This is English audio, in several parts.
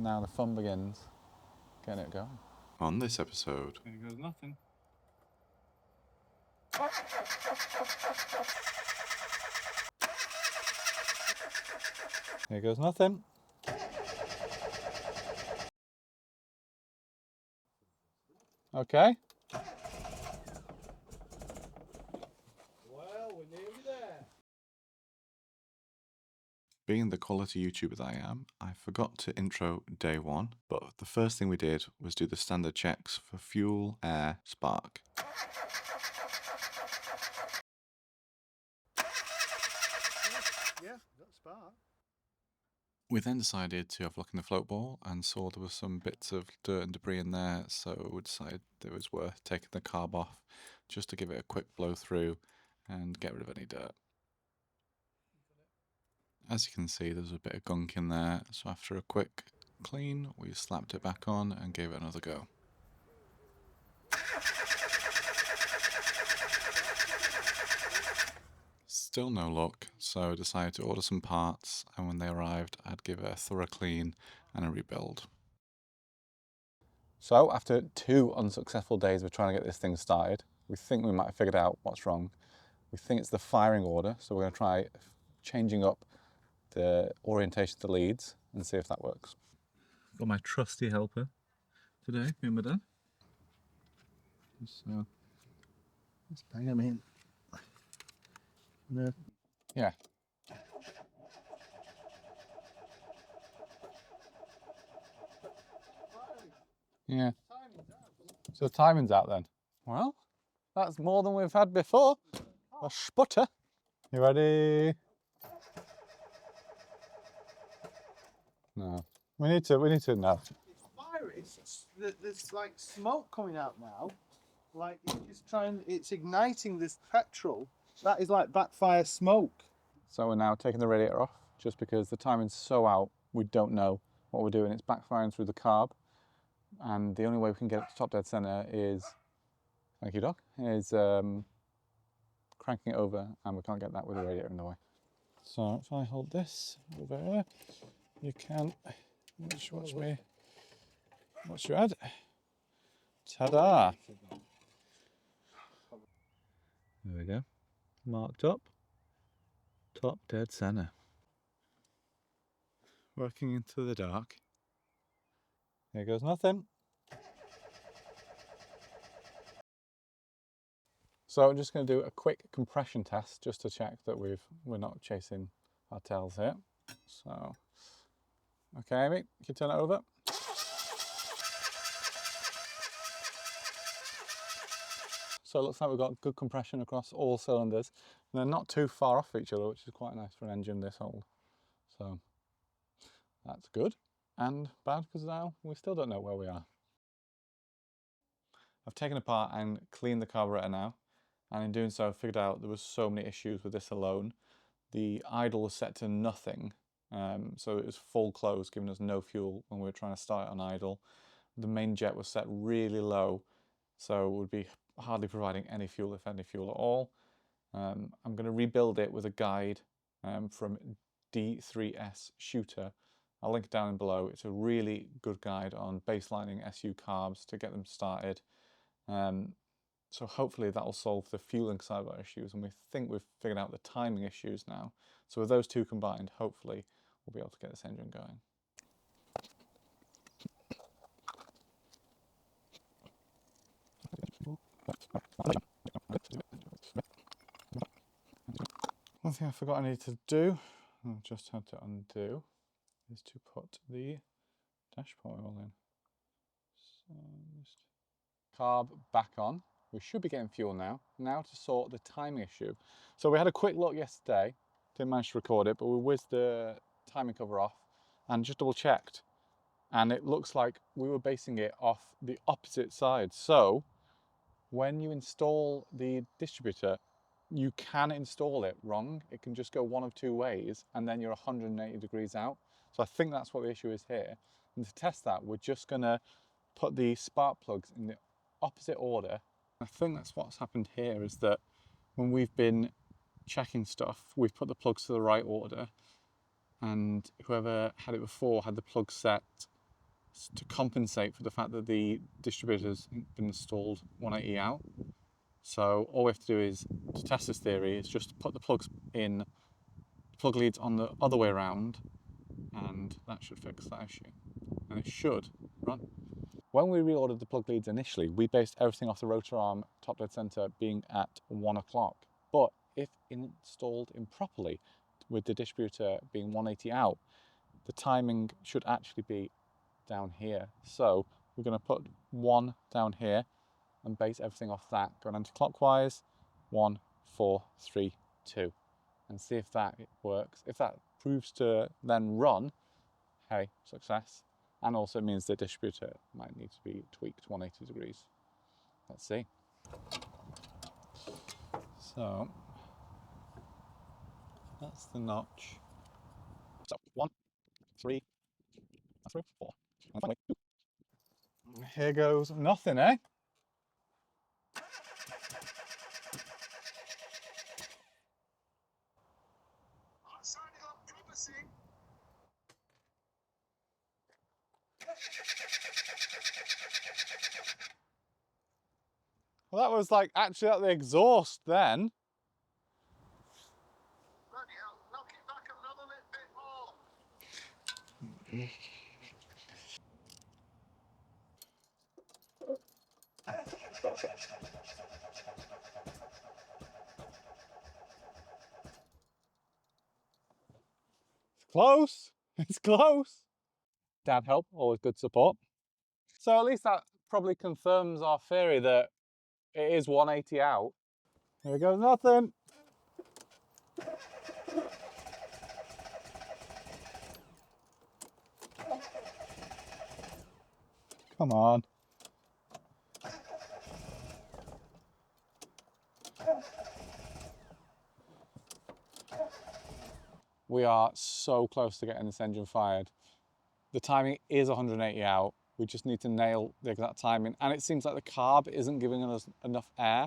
Now the fun begins. Getting it going. On this episode, Here goes nothing. Here goes nothing. Okay. Well, we're nearly there. being the quality YouTuber that I am, I forgot to intro day one, but the first thing we did was do the standard checks for fuel, air, spark. Yeah, got spark. We then decided to have a look in the float ball and saw there was some bits of dirt and debris in there, so we decided it was worth taking the carb off just to give it a quick blow through and get rid of any dirt. As you can see, there's a bit of gunk in there, so after a quick clean, we slapped it back on and gave it another go. Still no luck, so I decided to order some parts, and when they arrived, I'd give it a thorough clean and a rebuild. So after 2 unsuccessful days of trying to get this thing started, we think we might have figured out what's wrong. We think it's the firing order, so we're going to try changing up the orientation of the leads and see if that works. Got my trusty helper today, me and my dad. So Let's bang them in. No. yeah. Yeah. So the timing's out then. Well, that's more than we've had before. A sputter. You ready? No. We need to know. It's fiery. There's like smoke coming out now. Like it's igniting this petrol. That is like backfire smoke. So we're now taking the radiator off just because the timing's so out, we don't know what we're doing. It's backfiring through the carb. And the only way we can get it to top dead center is, thank you, Doc, is cranking it over, and we can't get that with the radiator in the way. So if I hold this over here, you can watch me. What's your ad? Ta-da! There we go. Marked up. Top dead center. Working into the dark. Here goes nothing. So I'm just going to do a quick compression test just to check that we're not chasing our tails here. So, okay, Amy, can you turn it over? So it looks like we've got good compression across all cylinders. And they're not too far off each other, which is quite nice for an engine this old. So that's good and bad because now we still don't know where we are. I've taken apart and cleaned the carburetor now, and in doing so I figured out there was so many issues with this alone. The idle was set to nothing, so it was full close, giving us no fuel when we were trying to start it on idle. The main jet was set really low, so it would be hardly providing any fuel, if any fuel at all. I'm going to rebuild it with a guide from D3S Shooter. I'll link it down below. It's a really good guide on baselining SU carbs to get them started. So hopefully that will solve the fueling side of our issues, and we think we've figured out the timing issues now. So with those two combined, hopefully we'll be able to get this engine going. One thing I forgot I needed to do, I've just had to undo, is to put the dashboard oil in. So just carb back on. We should be getting fuel now. Now to sort the timing issue. So we had a quick look yesterday, didn't manage to record it, but we whizzed the timing cover off and just double checked. And it looks like we were basing it off the opposite side. So when you install the distributor, you can install it wrong. It can just go one of two ways and then you're 180 degrees out. So I think that's what the issue is here. And to test that, we're just gonna put the spark plugs in the opposite order. I think that's what's happened here, is that when we've been checking stuff, we've put the plugs to the right order, and whoever had it before had the plug set to compensate for the fact that the distributor's been installed 180 out. So all we have to do is, to test this theory, is just put the plugs in, plug leads on the other way around, and that should fix that issue. And it should run. When we reordered the plug leads initially, we based everything off the rotor arm top dead center being at 1 o'clock. But if installed improperly, with the distributor being 180 out, the timing should actually be down here. So we're going to put 1 down here and base everything off that, going anti-clockwise, 1, 4, 3, 2, and see if that works. If that proves to then run, hey, success. And also it means the distributor might need to be tweaked 180 degrees. Let's see. So that's the notch. So 1, 3, 4, and finally 2. Here goes nothing, eh? Well, that was like actually at the exhaust then. Bloody hell, knock it back another little bit more. It's close. It's close. Dad help, always good support. So at least that probably confirms our theory that it is 180 out. There goes nothing. Come on. We are so close to getting this engine fired. The timing is 180 out. We just need to nail the exact timing. And it seems like the carb isn't giving us enough air.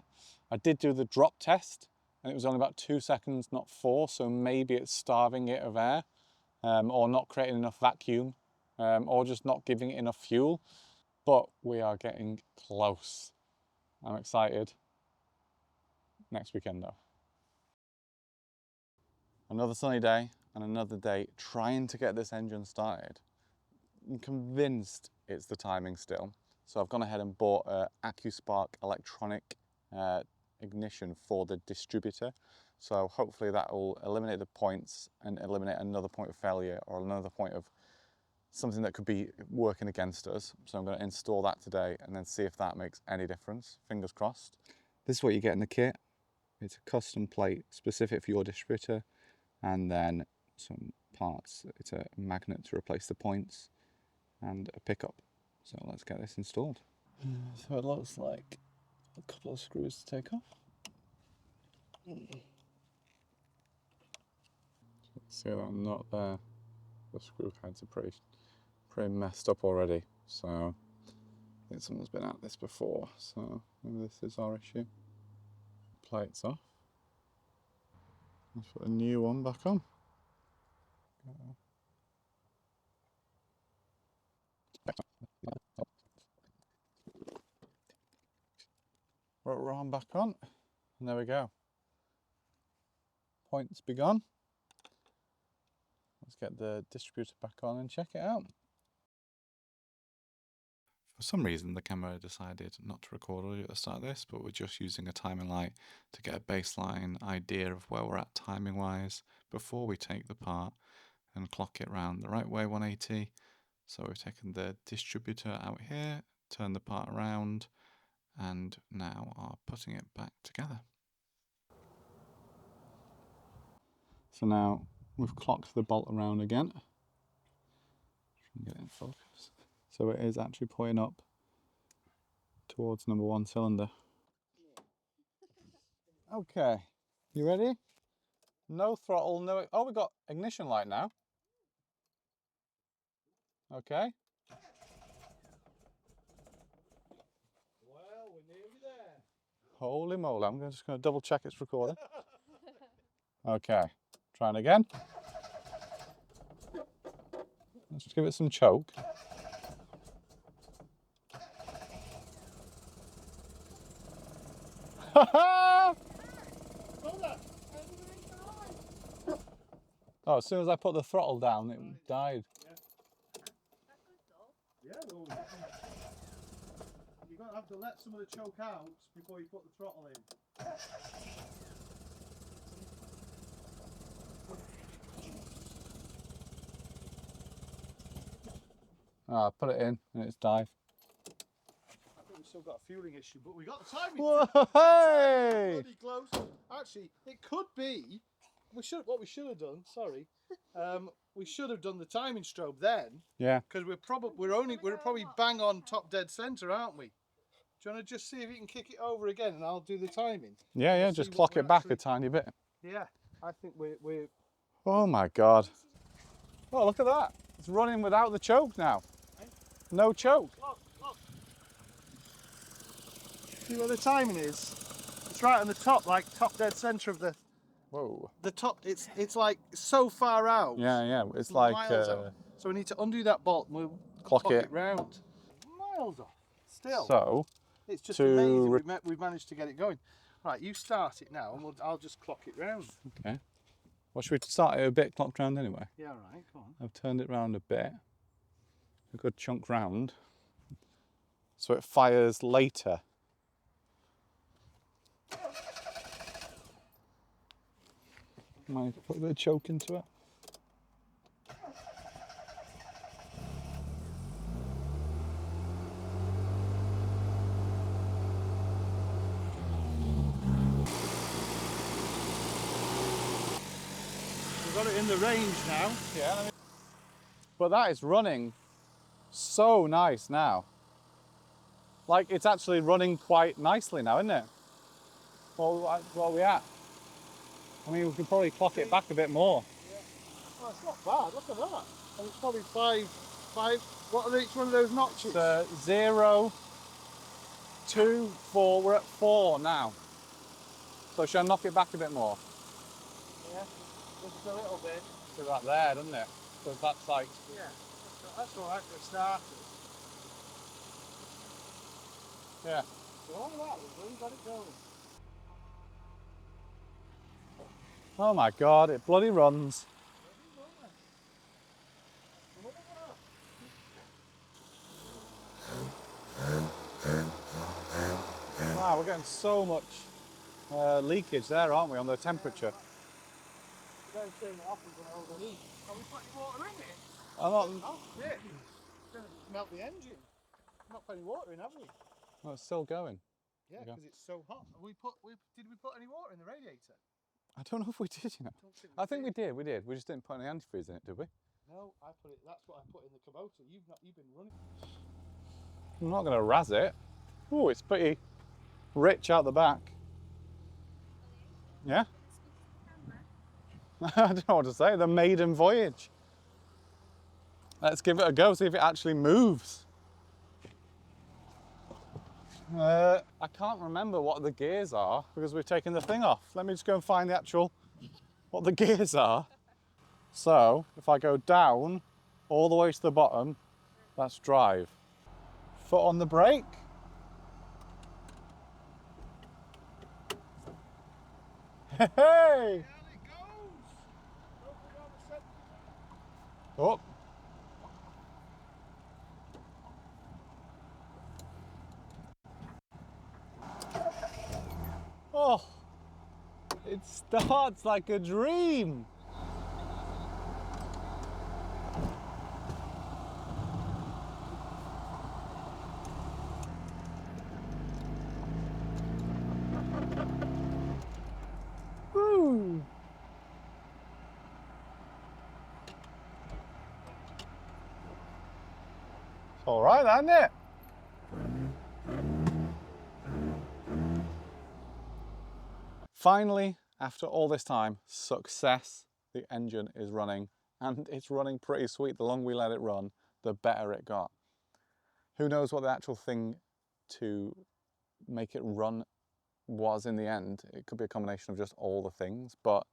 I did do the drop test and it was only about 2 seconds, not 4. So maybe it's starving it of air or not creating enough vacuum or just not giving it enough fuel. But we are getting close. I'm excited. Next weekend though. Another sunny day and another day trying to get this engine started. I'm convinced it's the timing still. So I've gone ahead and bought an Acuspark electronic ignition for the distributor. So hopefully that will eliminate the points and eliminate another point of failure or another point of something that could be working against us. So I'm going to install that today and then see if that makes any difference. Fingers crossed. This is what you get in the kit. It's a custom plate specific for your distributor, and then some parts. It's a magnet to replace the points and a pickup. So let's get this installed. So it looks like a couple of screws to take off. See that nut there? The screw heads are pretty messed up already. So I think someone's been at this before. So maybe this is our issue. Plates off. Let's put a new one back on. Rotor arm back on, and there we go. Points be gone. Let's get the distributor back on and check it out. For some reason, the camera decided not to record audio at the start of this, but we're just using a timing light to get a baseline idea of where we're at timing-wise before we take the part and clock it round the right way, 180. So we've taken the distributor out here, turned the part around, and now are putting it back together. So now we've clocked the bolt around again. Get it in focus. So it is actually pointing up towards number 1 cylinder. Okay, you ready? No throttle, no. Oh, we got ignition light now. Okay. Well, we're nearly there. Holy moly, I'm just going to double check it's recording. Okay, trying again. Let's just give it some choke. Oh, as soon as I put the throttle down, it died. Yeah, well, you're going to have to let some of the choke out before you put the throttle in. Oh, I put it in and it's died. I think we've still got a fueling issue, but we got the timing. Whoa, hey! Bloody close. Actually, it could be. What we should have done. Sorry, we should have done the timing strobe then. Yeah. Because we're probably bang on top dead centre, aren't we? Do you want to just see if you can kick it over again, and I'll do the timing? Yeah, yeah, We'll just see clock what it we're back actually- a tiny bit. Yeah, I think we're. Oh my God. Oh, look at that. It's running without the choke now. No choke. Look. See where the timing is? It's right on the top, like top dead centre of the Whoa. top. It's like so far out. Yeah, yeah. It's like miles out. So we need to undo that bolt and we'll clock clock it. it round. Miles off. Still. So, it's just to amazing we've managed to get it going. Right, you start it now and I'll just clock it round. okay. Well, should we start it a bit clocked round anyway? Yeah, right, come on. I've turned it round a bit. A good chunk round. So it fires later. Might put a bit of choke into it. We've got it in the range now. Yeah. But that is running so nice now. Like, it's actually running quite nicely now, isn't it? What are we at? I mean, we could probably clock it back a bit more. Yeah. Well, it's not bad, look at that. And it's probably five, what are each one of those notches? 0, 2, 4, we're at 4 now. So should I knock it back a bit more? Yeah, just a little bit. Do that there, doesn't it? Because that's like... Yeah, that's all right for starters. Yeah. So all that, we've really got it going. Oh my God, it bloody runs. Wow, we're getting so much leakage there, aren't we, on the temperature? Don't turn it off and go overheat. Are we putting water in it? I'm not... Oh shit! It's going to melt the engine. Not putting water in, have we? Oh, it's still going. Yeah, Okay. because it's so hot. Did we put any water in the radiator? I don't know if we did, you know. I think we did. We just didn't put any antifreeze in it, did we? No, I put it. That's what I put in the Kubota. You've been running. I'm not going to razz it. Oh, it's pretty rich out the back. Yeah? I don't know what to say. The maiden voyage. Let's give it a go, see if it actually moves. I can't remember what the gears are because we've taken the thing off. Let me just go and find the actual, what the gears are. So, if I go down all the way to the bottom, that's drive. Foot on the brake. Hey! Down it goes. Oh. Oh, it starts like a dream. Woo. It's all right, isn't it? Finally, after all this time, success. The engine is running, and it's running pretty sweet. The longer we let it run, the better it got. Who knows what the actual thing to make it run was in the end. It could be a combination of just all the things, but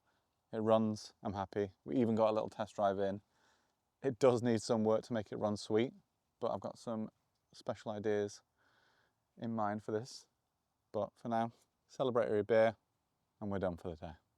it runs, I'm happy. We even got a little test drive in. It does need some work to make it run sweet, but I've got some special ideas in mind for this. But for now, celebratory beer, and we're done for the day.